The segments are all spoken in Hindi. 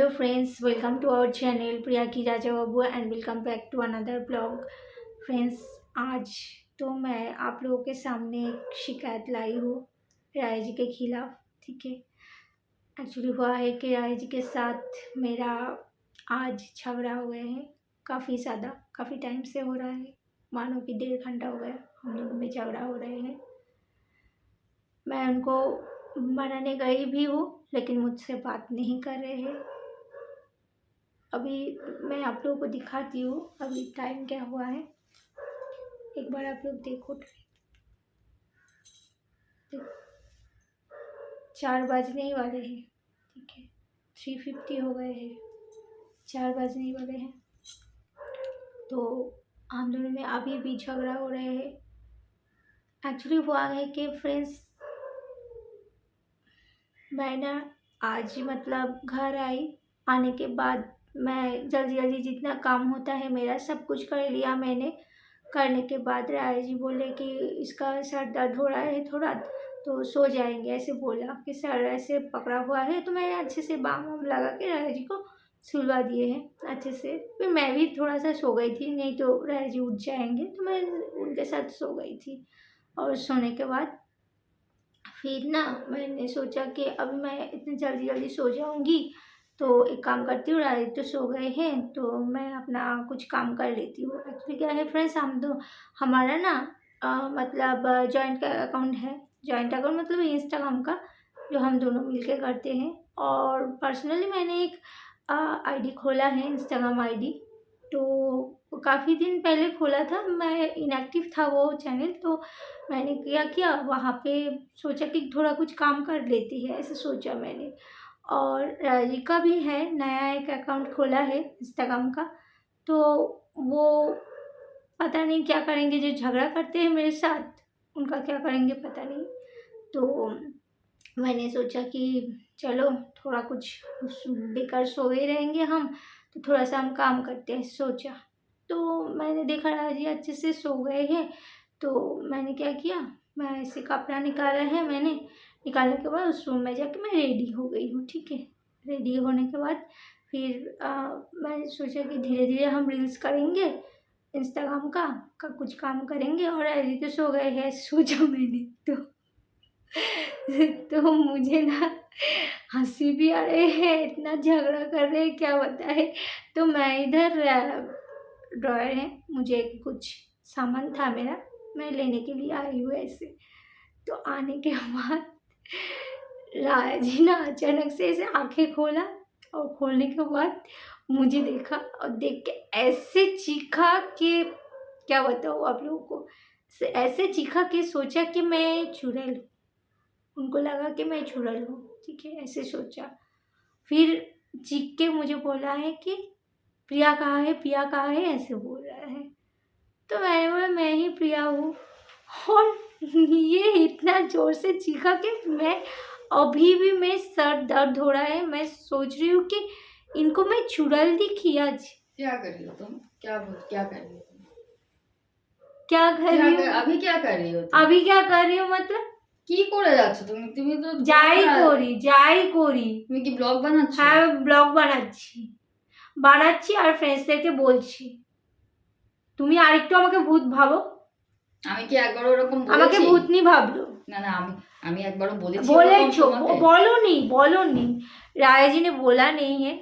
Hello friends, welcome to our channel Priya की Raja Babu and welcome back to another blog. Friends, आज तो मैं आप लोगों के सामने एक शिकायत लाई हूँ राय जी के खिलाफ। ठीक है, एक्चुअली हुआ है कि राय जी के साथ मेरा आज झगड़ा हुए हैं। काफ़ी ज़्यादा, काफ़ी टाइम से हो रहा है, मानो कि 1.5 घंटा हो गया हम लोगों में झगड़ा हो रहे हैं। मैं उनको मनाने गई भी हूँ लेकिन मुझसे बात नहीं कर रहे हैं। अभी मैं आप लोगों को दिखाती हूँ अभी टाइम क्या हुआ है, एक बार आप लोग देखो। 4 बजने ही वाले हैं। ठीक है, 3:50 हो गए हैं, 4 बजने ही वाले हैं। तो हम दोनों में अभी भी झगड़ा हो रहे हैं। एक्चुअली हुआ है कि फ्रेंड्स, मैं ना आज मतलब घर आई, आने के बाद मैं जल्दी जल्दी जितना काम होता है मेरा सब कुछ कर लिया मैंने। करने के बाद राय जी बोले कि इसका सर दर्द हो रहा है थोड़ा, तो सो जाएंगे। ऐसे बोला कि सर ऐसे पकड़ा हुआ है, तो मैंने अच्छे से बाम वाम लगा के राय जी को सुलवा दिए हैं अच्छे से। फिर मैं भी थोड़ा सा सो गई थी, नहीं तो राय जी उठ जाएंगे, तो मैं उनके साथ सो गई थी। और सोने के बाद फिर ना मैंने सोचा कि अब मैं इतनी जल्दी जल्दी सो जाऊंगी, तो एक काम करती हूँ, राज तो सो गए हैं तो मैं अपना कुछ काम कर लेती हूँ। एक्चुअली क्या है फ्रेंड्स, हम दो हमारा ना मतलब जॉइंट अकाउंट है। जॉइंट अकाउंट मतलब इंस्टाग्राम का, जो हम दोनों मिलके करते हैं। और पर्सनली मैंने एक आईडी खोला है, इंस्टाग्राम आईडी। तो काफ़ी दिन पहले खोला था, मैं इनएक्टिव था वो चैनल, तो मैंने किया वहाँ पे सोचा कि थोड़ा कुछ काम कर लेती है, ऐसे सोचा मैंने। और राजी का भी है, नया एक अकाउंट खोला है इंस्टाग्राम का। तो वो पता नहीं क्या करेंगे, जो झगड़ा करते हैं मेरे साथ उनका क्या करेंगे पता नहीं। तो मैंने सोचा कि चलो थोड़ा कुछ बेकार सोए रहेंगे हम, तो थोड़ा सा हम काम करते हैं सोचा। तो मैंने देखा राजी अच्छे से सो गए हैं, तो मैंने क्या किया, मैं ऐसे कपड़ा निकाला है मैंने। निकालने के बाद उस रूम में जाके मैं रेडी हो गई हूँ। ठीक है, रेडी होने के बाद फिर मैं सोचा कि धीरे धीरे हम रील्स करेंगे इंस्टाग्राम का कुछ काम करेंगे। और ऐसे तो सो गए हैं सोचा मैंने। तो मुझे ना हंसी भी आ रहे हैं, इतना झगड़ा कर रहे हैं क्या बताए। तो मैं इधर ड्रॉयर है, मुझे कुछ सामान था मेरा, मैं लेने के लिए आई हूँ ऐसे। तो आने के बाद राय जी ना अचानक से ऐसे आंखें खोला, और खोलने के बाद मुझे देखा, और देख के ऐसे चीखा कि क्या बताऊँ आप लोगों को। ऐसे चीखा कि सोचा कि मैं चुड़ैल हूँ, उनको लगा कि मैं चुड़ैल हूँ। ठीक है, ऐसे सोचा। फिर चीख के मुझे बोला है कि प्रिया कहाँ है, प्रिया कहाँ है, ऐसे बोल रहा है। तो मैंने बोला मैं ही प्रिया हूँ। और ये इतना ज़ोर से चीखा कि मैं अभी भी मैं सर दर्द हो रहा है। मैं सोच रही हूँ कि इनको मैं चुड़ैल दिखी आज। क्या कर रही हो तुम? क्या कर रही हो तुम? क्या कर रही हूँ? अभी क्या कर रही हो तुम? अभी क्या कर रही हूँ मतलब কি করে যাচ্ছ তুমি? তুমি তো যাই করি তুমি কি ব্লগ বানাচ্ছ? হ্যাঁ, ব্লগ বানাচ্ছি আর ফ্রেন্ডসদেরকে বলছি। তুমি আরেকটু আমাকে ভূত ভাবো। আমি কি একবার ওরকম আমাকে বলেছি? ভূতনি ভাবলো। না না, আমি একবারও বলেছি ওরকম बोलेছো, তোমাকে? बोलो नहीं। राय जी ने बोला नहीं है,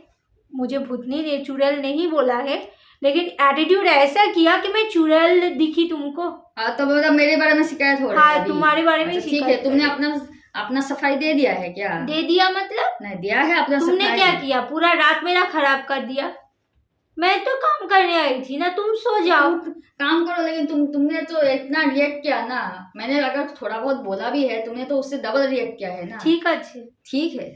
मुझे भूतनी ने चुड़ैल नहीं बोला है, लेकिन एटीट्यूड ऐसा किया कि मैं चुड़ैल दिखी तुमको। हाँ, तो मतलब मेरे बारे में शिकायत हो रही है हाँ, अभी? तुम्हारे बारे में अच्छा, ठीक है। तुमने अपना सफाई दे दिया है क्या? दे दिया मतलब नहीं दिया है अपना तुमने सफाई? क्या किया, पूरा रात मेरा खराब कर दिया। मैं तो काम करने आई थी ना, तुम सो जाओ। काम करो, लेकिन तुमने तो इतना रिएक्ट किया ना। मैंने अगर थोड़ा बहुत बोला भी है, तुमने तो उससे डबल रिएक्ट किया है ना। ठीक है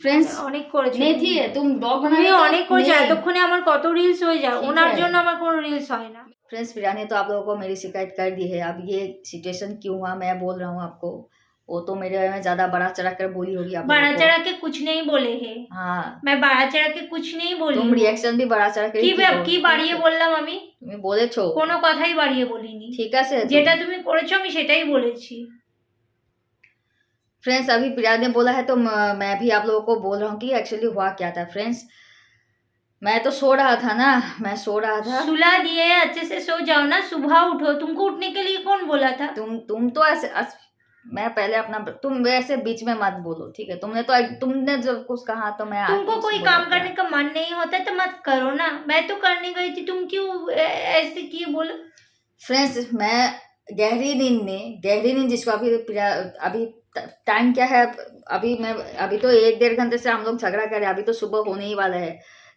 ফ্রেন্ডস, অনেক করেছো নেথি তুমি ব্লগ তুমি, বানালে অনেক করেছো। এতক্ষণে আমার কত রিলস হয়ে যায়, ठीक ওনার है। জন্য আমার কোনো রিলস হয় না। फ्रेंड्स, प्रिया ने तो आप लोगों को मेरी शिकायत कर दी है। अब ये सिचुएशन क्यों हुआ मैं बोल रहा हूँ आपको। वो तो मेरे बारे में ज्यादा बढ़ा चढ़ा कर बोली होगी आप बढ़ा लोगों चढ़ा को। के कुछ नहीं बोले हैं। हाँ, मैं बढ़ा चढ़ा के कुछ नहीं बोली तुम हूँ। रिएक्शन भी बढ़ा चढ़ा कर কি বাড়িয়ে বললাম আমি? তুমি বলেছো, কোনো কথাই বাড়িয়ে বলিনি। ঠিক আছে। যেটা তুমি করেছো আমি সেটাই বলেছি। फ्रेंड्स अभी प्रिया ने बोला है तो मैं भी आप लोगों को बोल रहा हूँ कि एक्चुअली हुआ क्या था। फ्रेंड्स मैं तो सो रहा था ना, मैं सो रहा था। सुला दिए, अच्छे से सो जाओ ना, सुबह उठो। तुमको उठने के लिए कौन बोला था? तुम तो ऐसे मैं पहले अपना, तुम वैसे बीच में मत बोलो, ठीक है? तुमने जब कुछ कहा तो मैं तुमको कोई काम करने का मन नहीं होता तो मत करो ना। मैं तो करने गई थी, तुम क्यों ऐसे किए बोलो? फ्रेंड्स मैं गहरी नींद जिसको अभी टाइम क्या है, अभी तो 1-1.5 घंटे से हम लोग झगड़ा कर रहे हैं। अभी तो सुबह होने ही वाला है,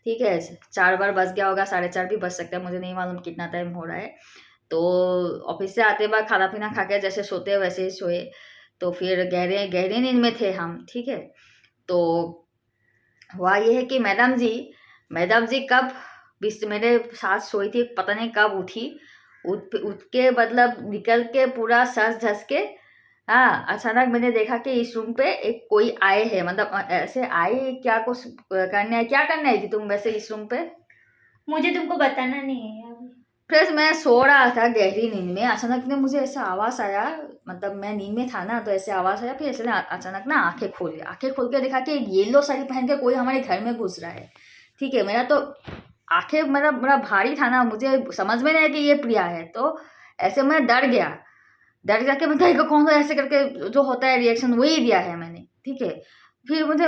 ठीक है? 4 बार बज गया होगा, 4:30 भी बज सकता है, मुझे नहीं मालूम कितना टाइम हो रहा है। तो ऑफिस से आते बाद खाना पीना खा के जैसे सोते हैं वैसे ही सोए, तो फिर गहरे नींद में थे हम, ठीक है? तो हुआ ये है कि मैडम जी कब मेरे साथ सोई थी, पता नहीं कब उठी, उठ के मतलब निकल के पूरा सर झस के, हाँ, अचानक मैंने देखा कि इस रूम पे एक कोई आए है, मतलब ऐसे आए क्या, कुछ करने है, क्या करने आई थी तुम वैसे इस रूम पे? मुझे तुमको बताना नहीं है अभी। फिर मैं सो रहा था गहरी नींद में, अचानक ने मुझे ऐसा आवाज आया, मतलब मैं नींद में था ना, तो ऐसे आवाज आया। फिर ऐसे ना अचानक ना आंखें खोल के देखा कि येलो साड़ी पहन के कोई हमारे घर में घुस रहा है, ठीक है? मेरा तो आंखें मेरा बड़ा भारी था ना, मुझे समझ में नहीं आया कि ये प्रिया है। तो ऐसे मैं डर गया कि मैं कहीं को कौन ऐसे करके जो होता है रिएक्शन वही दिया है मैंने, ठीक है? फिर मुझे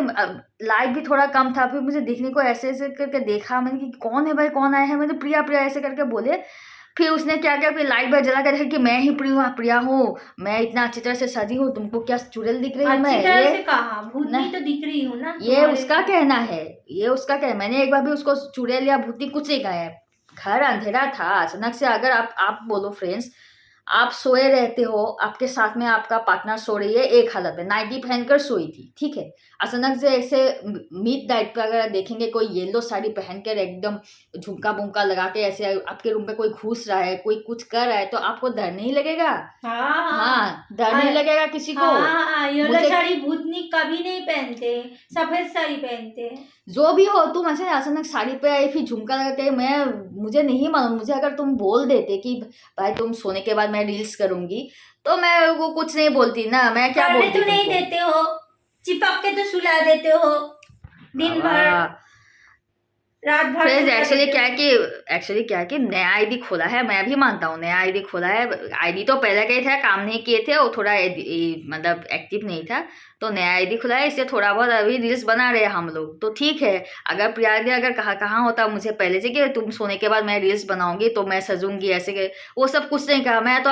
लाइट भी थोड़ा कम था, फिर मुझे देखने को ऐसे करके देखा मैंने कि कौन है भाई, कौन आया है? मैंने प्रिया ऐसे करके बोले। फिर उसने क्या किया, फिर लाइट बार जला कर देखा कि मैं ही प्रिया हूँ, मैं इतना अच्छी तरह से सजी हूँ, तुमको क्या चुड़ैल दिख रही हूँ मैं? ये कहा भूतनी तो दिख रही हूँ ना, ये उसका कहना है, मैंने एक बार भी उसको चुड़ैल या भूतनी कुछ नहीं कहा है। घर अंधेरा था, अचानक से अगर आप बोलो फ्रेंड्स, आप सोए रहते हो, आपके साथ में आपका पार्टनर सो रही है एक हालत में, नाइटी पहनकर सोई थी, ठीक है? अचानक से ऐसे मिड नाइट पर अगर देखेंगे कोई येलो साड़ी पहनकर एकदम झुमका बुमका लगा के ऐसे आपके रूम पे कोई घुस रहा है, कोई कुछ कर रहा है, तो आपको डर नहीं लगेगा? हाँ, डर नहीं लगेगा किसी को? येलो साड़ी भूतनी कभी नहीं पहनते, सफेद साड़ी पहनते। जो भी हो, तुम ऐसे अचानक साड़ी पे आई, फिर झुमका लगा के, मुझे नहीं मालूम, मुझे अगर तुम बोल देते कि भाई तुम सोने के बाद मैं रील्स करूंगी, तो मैं वो कुछ नहीं बोलती ना, मैं क्या बोलती? तो नहीं देते हो, चिपक के तो सुला देते हो दिन भर रात भर। एक्चुअली क्या है कि नया आईडी खोला है, मैं भी मानता हूँ नया आईडी खोला है। आईडी तो पहले का ही था, काम नहीं किए थे, वो थोड़ा मतलब एक्टिव नहीं था, तो नया आईडी खुला है, इससे थोड़ा बहुत अभी रील्स बना रहे हैं हम लोग, तो ठीक है। अगर प्रिया ने अगर कहाँ होता मुझे पहले से कि तुम सोने के बाद मैं रील्स बनाऊंगी तो मैं सजूंगी ऐसे के, वो सब कुछ नहीं कहा। मैं तो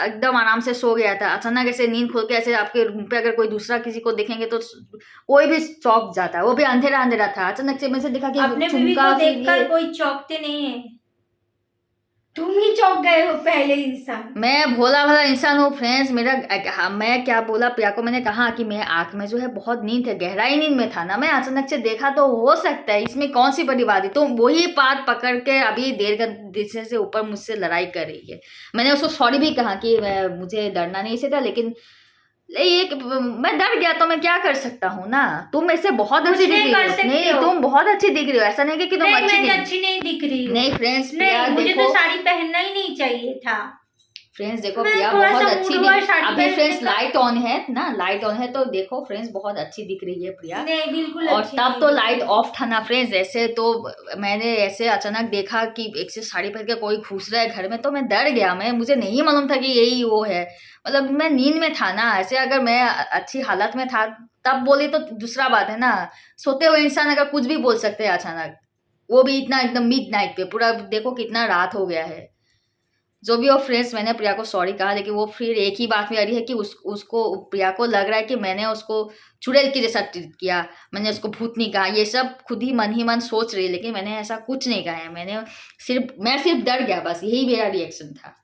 एकदम आराम से सो गया था। अचानक ऐसे नींद खोल के ऐसे आपके रूम पे अगर कोई दूसरा किसी को देखेंगे तो कोई भी चौंक जाता है, वो भी अंधेरा था। अचानक से मैं देखा कि को देखकर कोई चौंकते नहीं है, तुम ही चौंक गए हो पहले इंसान। मैं भोला भाला इंसान हूँ फ्रेंड्स। मैं क्या बोला प्रिया को, मैंने कहा कि मैं आंख में जो है बहुत नींद है, गहराई नींद में था ना मैं, अचानक से देखा तो हो सकता है, इसमें कौन सी बड़ी बात है? तो वही बात पकड़ के अभी 1.5 घंटे से ऊपर मुझसे लड़ाई कर रही है। मैंने उसको सॉरी भी कहा कि मुझे डरना नहीं से था, लेकिन मैं डर गया तो मैं क्या कर सकता हूँ ना। तुम ऐसे बहुत अच्छी दिख रही हो, नहीं तुम बहुत अच्छी दिख रही हो, ऐसा नहीं कि तुम अच्छी नहीं दिख रही हो। नहीं फ्रेंड्स, मुझे तो साड़ी पहनना ही नहीं चाहिए था। फ्रेंड्स देखो प्रिया बहुत अच्छी अभी फ्रेंड्स लाइट ऑन है ना, लाइट ऑन है तो देखो फ्रेंड्स बहुत अच्छी दिख रही है प्रिया। नहीं बिल्कुल। और तब तो लाइट ऑफ था ना फ्रेंड्स। ऐसे तो मैंने ऐसे अचानक देखा कि एक से साड़ी पहन के कोई घुस रहा है घर में, तो मैं डर गया। मुझे नहीं मालूम था कि यही वो है, मतलब मैं नींद में था ना। ऐसे अगर मैं अच्छी हालत में था तब बोली तो दूसरा बात है ना, सोते हुए इंसान अगर कुछ भी बोल सकते हैं अचानक, वो भी इतना एकदम मिड नाइट पे। पूरा देखो कितना रात हो गया है। जो भी हो फ्रेंड्स, मैंने प्रिया को सॉरी कहा, लेकिन वो फिर एक ही बात में आ रही है कि उसको प्रिया को लग रहा है कि मैंने उसको चुड़ैल के जैसा ट्रीट किया, मैंने उसको भूतनी कहा। ये सब खुद ही मन सोच रही है, लेकिन मैंने ऐसा कुछ नहीं कहा है। मैं सिर्फ डर गया, बस यही मेरा रिएक्शन था।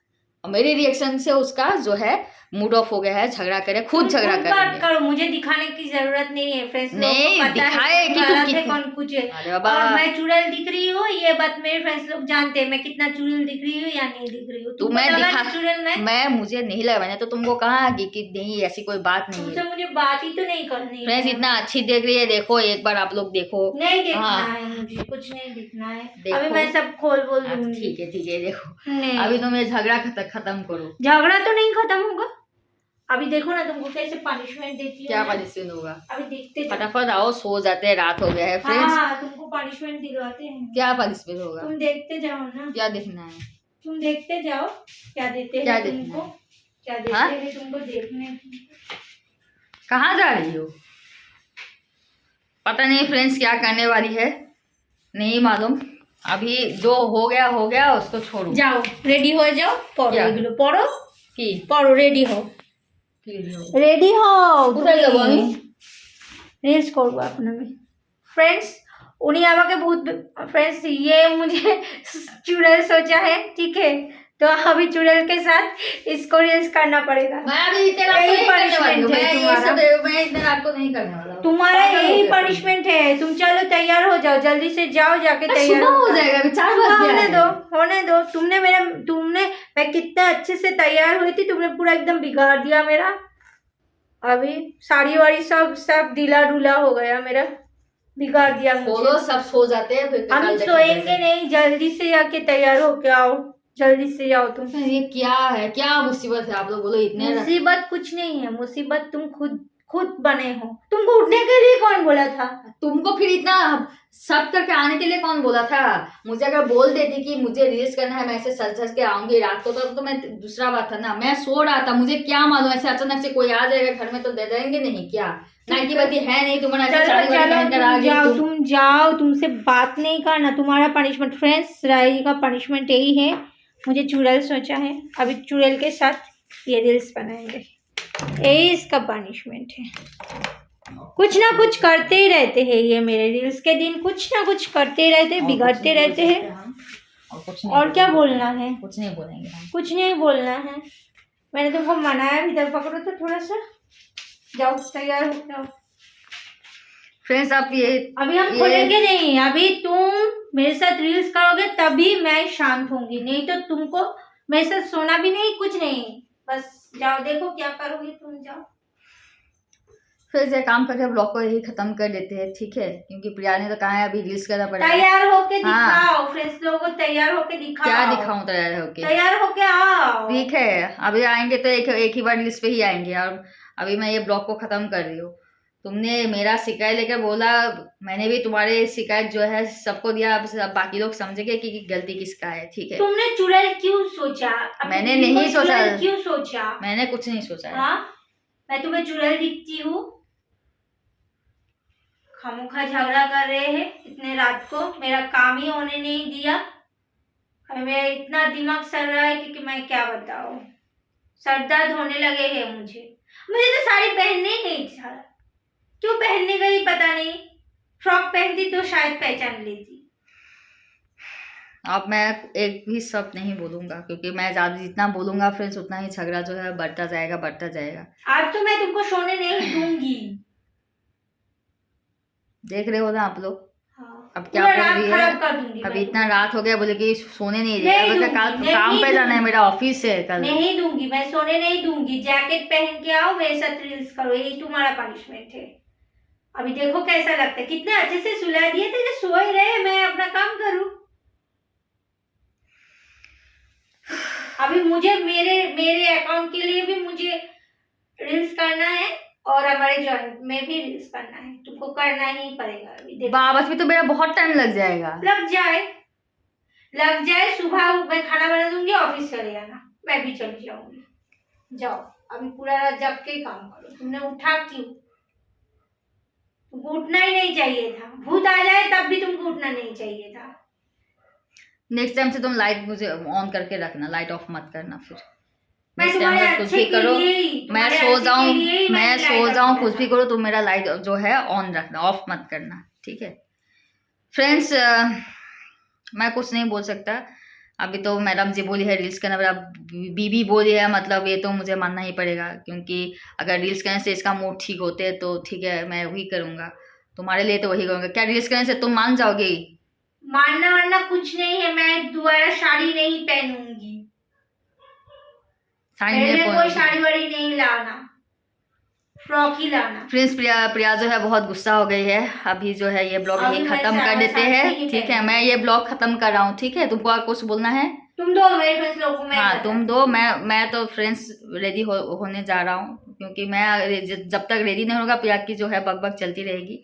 और मेरे रिएक्शन से उसका जो है मूड ऑफ हो गया है, झगड़ा करे, खुद झगड़ा करो। मुझे दिखाने की जरूरत नहीं है फ्रेंड्स, नहीं दिखाए कि तुम कितनी कौन कुछ है। और मैं चुड़ैल दिख रही हूँ, ये बात मेरे फ्रेंड्स लोग जानते हैं, मैं कितना चुड़ैल दिख रही हूँ या नहीं दिख रही हूँ। तो मैं दिखा चुड़ैल मैं मुझे नहीं लगा। मैंने तो तुमको कहा कि नहीं ऐसी कोई बात नहीं है, मुझे बात ही तो नहीं करनी। फ्रेंड्स इतना अच्छी देख रही है, देखो एक बार आप लोग देखो। नहीं देखना है मुझे, कुछ नहीं दिखना है। अभी मैं सब खोल बोल दूंगी। ठीक है देखो, अभी तो मैं झगड़ा खत्म करो। झगड़ा तो नहीं खत्म होगा, अभी देखो ना तुमको कैसे पनिशमेंट देती हूँ क्या मैं। पनिशमेंट होगा? अभी देखते जाओ। फटाफट आओ, सो जाते हैं, रात हो गया है फ्रेंड्स। हाँ तुमको पनिशमेंट दिलवाते हैं। क्या पनिशमेंट होगा? तुम देखते जाओ ना। क्या देखना है? तुम देखते जाओ क्या देते क्या हैं देखना तुमको, है? क्या देते हाँ? हैं तुमको देखने की। कहाँ जा रही हो? पता नहीं फ्रेंड्स क्या करने वाली है, नहीं मालूम। अभी जो हो गया उसको छोड़ो। जाओ रेडी हो जाओ, पढ़ो क्या? এগুলো পড়ো কি পড়ো, রেডি হও রেডি হও। কোথায় যাবো আমি? রিলস করবো আপনার फ्रेंड्स। उन्हीं আমাকে बहुत फ्रेंड्स ये मुझे चुड़ैल सोचा है, ठीक है, तो अभी चुड़ैल के साथ इसको रील्स करना पड़ेगा। मैं अभी इतने रात को यही नहीं करने वाली हूँ। punishment है मैं ये तुम्हारा। सब मैं इतने रात को नहीं करने वाला हूँ। तुम्हारा पागल हो यही गया तुम। पनिशमेंट है। तुम चलो तैयार हो जाओ, जल्दी से जाओ, जाके तैयार सुबह हो जाओ। जाएगा, अभी 4 बज गया होने है। दो होने दो। तुमने मैं कितना अच्छे से तैयार हुई थी, तुमने पूरा एकदम बिगाड़ दिया मेरा। अभी साड़ी वाड़ी सब ढीला ढूला हो गया मेरा, बिगाड़ दिया बोलो मुझे। सब सो जाते हैं फिर हम कल देखा सोएंगे जाएगा। नहीं, जल्दी से जाके तैयार होके आओ, जल्दी से जाओ तुम। ये क्या है, क्या मुसीबत है? आप लोग बोलो इतने मुसीबत कुछ नहीं है, मुसीबत तुम खुद बने हो। तुमको उठने के लिए कौन बोला था? तुमको फिर इतना सब करके आने के लिए कौन बोला था? मुझे अगर बोल देती कि मुझे रील्स करना है, मैं ऐसे सज सज के आऊंगी रात को, तो मैं दूसरा बात था ना। मैं सो रहा था, मुझे क्या मालूम ऐसे अचानक से कोई आ जाएगा घर में तो दे देंगे नहीं क्या? नाइटी बत्ती है नहीं, तुम्हारा ऐसे साड़ी वाड़ी पहनकर आ गई तुम जाओ, तुमसे बात नहीं करना। तुम्हारा पनिशमेंट फ्रेंड्स, राय का पनिशमेंट यही है। मुझे चुड़ैल सोचा है, अभी चुड़ैल के साथ ये रील्स बनाएंगे, यही इसका पनिशमेंट है। कुछ ना कुछ करते ही रहते हैं ये मेरे रील्स के दिन, कुछ ना कुछ करते ही रहते, बिगड़ते रहते हैं। और क्या बोलना है? कुछ नहीं बोलेंगे हम। कुछ नहीं बोलना है। मैंने तुमको मनाया भी, इधर पकड़ो तो थोड़ा सा। जाओ तैयार हो जाओ फ्रेंड्स। आप ये अभी हम खोलेंगे नहीं। अभी तुम मेरे साथ रील्स करोगे तभी मैं शांत होंगी, नहीं तो तुमको मेरे साथ सोना भी नहीं, कुछ नहीं। बस जाओ, देखो क्या करोगे तुम, जाओ। फिर से काम करके ब्लॉग को यही खत्म कर देते हैं, ठीक है, क्योंकि प्रिया ने तो कहा है अभी रील्स करना पड़ेगा। तैयार होके हाँ। दिखाओ फ्रेंड्स, लोगों को तैयार होके दिखाओ। क्या दिखाऊं तैयार होके? तैयार होके आओ। ठीक है, अभी आएंगे तो एक ही बार रील्स पे ही आएंगे। और अभी मैं ये ब्लॉग को खत्म कर रही हूँ। तुमने मेरा शिकायत लेकर बोला, मैंने भी तुम्हारे शिकायत जो है सबको दिया। अब बाकी लोग समझेंगे कि गलती किसका है, ठीक है। तुमने चुड़ैल क्यों सोचा? मैंने नहीं सोचा। क्यों सोचा? मैंने कुछ नहीं सोचा है। हाँ, मैं तुम्हें चुड़ैल दिखती हूँ? खामोखा झगड़ा कर रहे हैं इतने रात को, मेरा काम ही होने नहीं दिया। अभी मेरा इतना दिमाग सड़ रहा है कि मैं क्या बताऊँ। सर दर्द होने लगे हैं मुझे तो साड़ी पहनने ही नहीं था। क्यों पहनने गई पता नहीं। फ्रॉक पहनती तो शायद पहचान लेती। अब मैं एक भी शब्द नहीं बोलूंगा, क्योंकि मैं ज्यादा जितना बोलूंगा फ्रेंड्स उतना ही झगड़ा जो है बढ़ता जाएगा। आज तो मैं तुमको सोने नहीं दूंगी। देख रहे हो ना आप लोग। हाँ, अब क्या बोल रही है? अभी इतना रात हो गया, बोले कि सोने नहीं दे। काम पे जाना है, मेरा ऑफिस है कल। नहीं दूंगी, मैं सोने नहीं दूंगी। जैकेट पहन के आओ, मेरे साथ रील्स करो, यही तुम्हारा पनिशमेंट है। अभी देखो कैसा लगता है। कितने अच्छे से सुला दिए थे, सो ही रहे, मैं अपना काम करूं। अभी मुझे मेरे अकाउंट के लिए भी मुझे रील्स करना है और हमारे जॉइंट में भी रील्स करना है। तुमको करना ही पड़ेगा। अभी वापस में तो मेरा बहुत टाइम लग जाएगा। लग जाए। सुबह मैं खाना बना दूंगी, ऑफिस चले जाना, मैं भी चली जाऊंगी। जाओ, अभी पूरा रात जग के काम करो। तुमने उठा क्यों? तुमको उठना ही नहीं चाहिए था। भूत आ जाए तब भी तुमको उठना नहीं चाहिए था। नेक्स्ट टाइम से तुम लाइट मुझे ऑन करके रखना, लाइट ऑफ मत करना। फिर मैं तुम्हारे कुछ भी करो, मैं सो जाऊं कुछ भी करो, तुम मेरा लाइट जो है ऑन रखना, ऑफ मत करना, ठीक है। फ्रेंड्स, मैं कुछ नहीं बोल सकता। अभी तो मैडम जी बोली है रील्स करना, मेरा बीबी बोली है, मतलब ये तो मुझे मानना ही पड़ेगा। क्योंकि अगर रील्स करने से इसका मूड ठीक होते तो ठीक है, मैं वही करूँगा। तुम्हारे लिए तो वही करूँगा। क्या रील्स करने से तुम मान जाओगे? मानना वानना कुछ नहीं है। मैं दोबारा साड़ी नहीं पहनूंगी। कोई साड़ी वाड़ी नहीं लाना, फ्रॉक ही लाना। फ्रेंड्स, प्रिया जो है बहुत गुस्सा हो गई है। अभी जो है ये ब्लॉग यही खत्म कर देते हैं, ठीक है। मैं ये ब्लॉग खत्म कर रहा हूँ, ठीक है। तुमको और कुछ बोलना है? तुम दो मेरे फ्रेंड्स लोगों को, मैं हाँ बताती तुम हूँ। दो, मैं तो फ्रेंड्स रेडी होने जा रहा हूँ, क्योंकि मैं जब तक रेडी नहीं होगा प्रिया की जो है बकबक चलती रहेगी।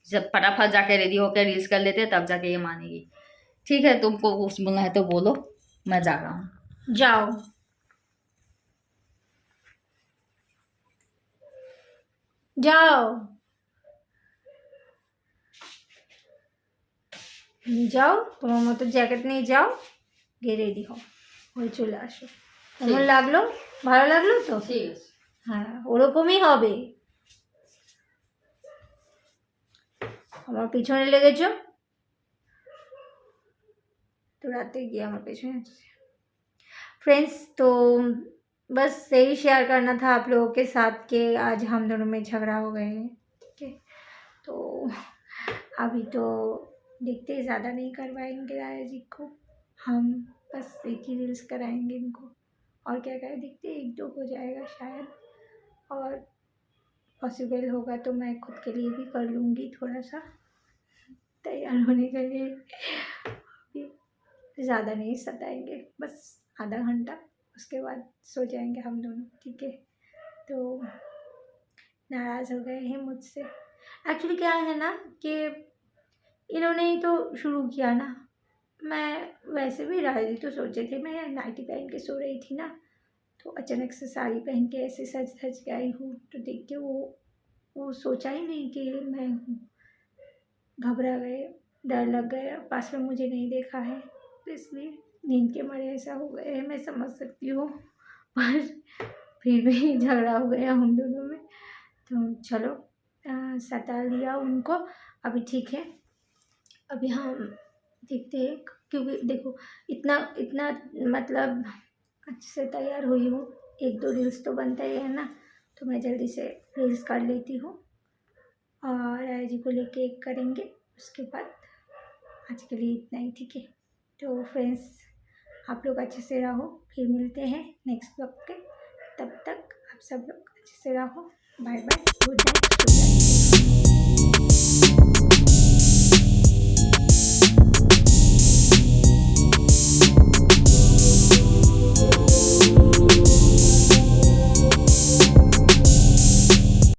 जब फटाफट जाके रेडी होकर रील्स कर लेते हैं तब जाके ये मानेगी। ठीक है, तुमको कुछ बोलना है तो बोलो, मैं जा रहा हूँ। जाओ जाओ যাও, তোমার মতো জ্যাকেট নিয়ে যাও, গিয়ে রেডি হও, হয়ে চলে আসো। কেমন লাগলো? ভালো লাগলো তো? ঠিক আছে। হ্যাঁ, ওরকমই হবে। আমার পিছনে লেগেছ তো, রাতে गया আমার पेछने। फ्रेंड्स, तो बस यही शेयर करना था आप लोगों के साथ कि आज हम दोनों में झगड़ा हो गए हैं। ठीक है, तो अभी तो देखते ही, ज़्यादा नहीं करवाएंगे राया जी को हम, बस एक ही रील्स कराएंगे इनको, और क्या करें देखते हैं, 1-2 हो जाएगा शायद, और पॉसिबल होगा तो मैं खुद के लिए भी कर लूँगी थोड़ा सा तैयार होने के लिए। अभी ज़्यादा नहीं सताएंगे, बस आधा घंटा, उसके बाद सो जाएंगे हम दोनों। ठीक है, तो नाराज़ हो गए हैं मुझसे। एक्चुअली क्या है ना कि इन्होंने ही तो शुरू किया ना। मैं वैसे भी राजी तो सोचे थे, मैं नाइटी पहन के सो रही थी ना, तो अचानक से साड़ी पहन के ऐसे सज धज के आई हूँ, तो देख के वो सोचा ही नहीं कि मैं हूँ। घबरा गए, डर लग गया, पास में मुझे नहीं देखा है, तो इसलिए नींद के मारे ऐसा हो गया है, मैं समझ सकती हूँ। पर फिर भी झगड़ा हो गया हम दोनों में, तो चलो सता लिया उनको, अभी ठीक है। अभी हम देखते हैं, क्योंकि देखो इतना इतना मतलब अच्छे से तैयार हुई हूँ, 1-2 रील्स तो बनता ही है ना, तो मैं जल्दी से रील्स कर लेती हूँ और राया जी को लेके एक करेंगे, उसके बाद आज के लिए इतना ही। ठीक है, तो फ्रेंड्स आप लोग अच्छे से रहो, फिर मिलते हैं नेक्स्ट ब्लॉग के, तब तक आप सब लोग अच्छे से रहो। Bye bye, good night, good night.